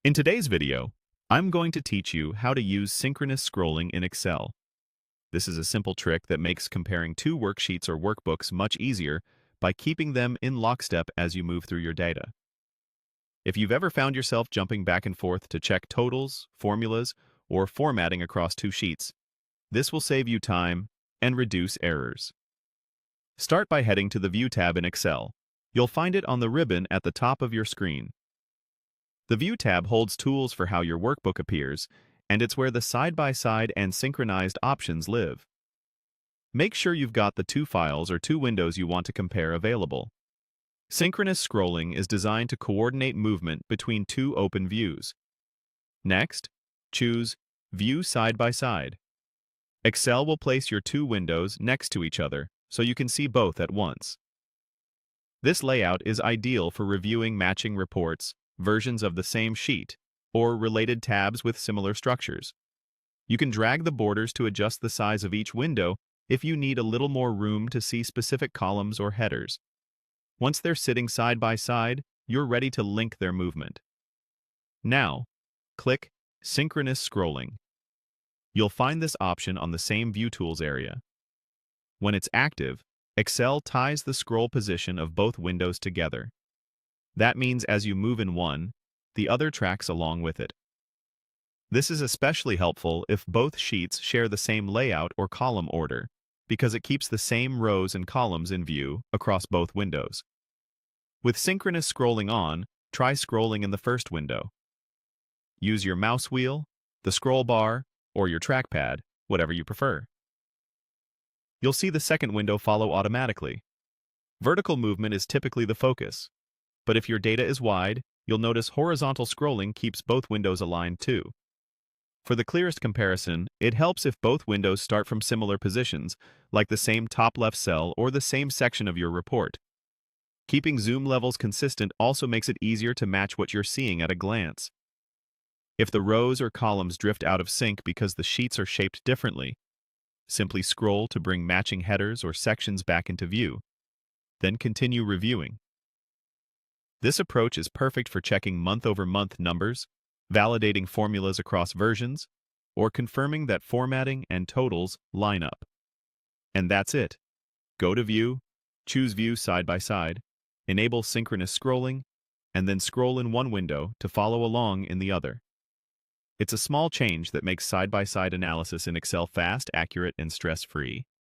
In today's video, I'm going to teach you how to use synchronous scrolling in Excel. This is a simple trick that makes comparing two worksheets or workbooks much easier by keeping them in lockstep as you move through your data. If you've ever found yourself jumping back and forth to check totals, formulas, or formatting across two sheets, this will save you time and reduce errors. Start by heading to the View tab in Excel. You'll find it on the ribbon at the top of your screen. The View tab holds tools for how your workbook appears, and it's where the side-by-side and synchronized options live. Make sure you've got the two files or two windows you want to compare available. Synchronous scrolling is designed to coordinate movement between two open views. Next, choose View Side by Side. Excel will place your two windows next to each other so you can see both at once. This layout is ideal for reviewing matching reports, versions of the same sheet, or related tabs with similar structures. You can drag the borders to adjust the size of each window if you need a little more room to see specific columns or headers. Once they're sitting side by side, you're ready to link their movement. Now, click Synchronous Scrolling. You'll find this option on the same View Tools area. When it's active, Excel ties the scroll position of both windows together. That means as you move in one, the other tracks along with it. This is especially helpful if both sheets share the same layout or column order, because it keeps the same rows and columns in view across both windows. With synchronous scrolling on, try scrolling in the first window. Use your mouse wheel, the scroll bar, or your trackpad, whatever you prefer. You'll see the second window follow automatically. Vertical movement is typically the focus, but if your data is wide, you'll notice horizontal scrolling keeps both windows aligned too. For the clearest comparison, it helps if both windows start from similar positions, like the same top left cell or the same section of your report. Keeping zoom levels consistent also makes it easier to match what you're seeing at a glance. If the rows or columns drift out of sync because the sheets are shaped differently, simply scroll to bring matching headers or sections back into view. Then continue reviewing. This approach is perfect for checking month-over-month numbers, validating formulas across versions, or confirming that formatting and totals line up. And that's it. Go to View, choose View Side by Side, enable synchronous scrolling, and then scroll in one window to follow along in the other. It's a small change that makes side-by-side analysis in Excel fast, accurate, and stress-free.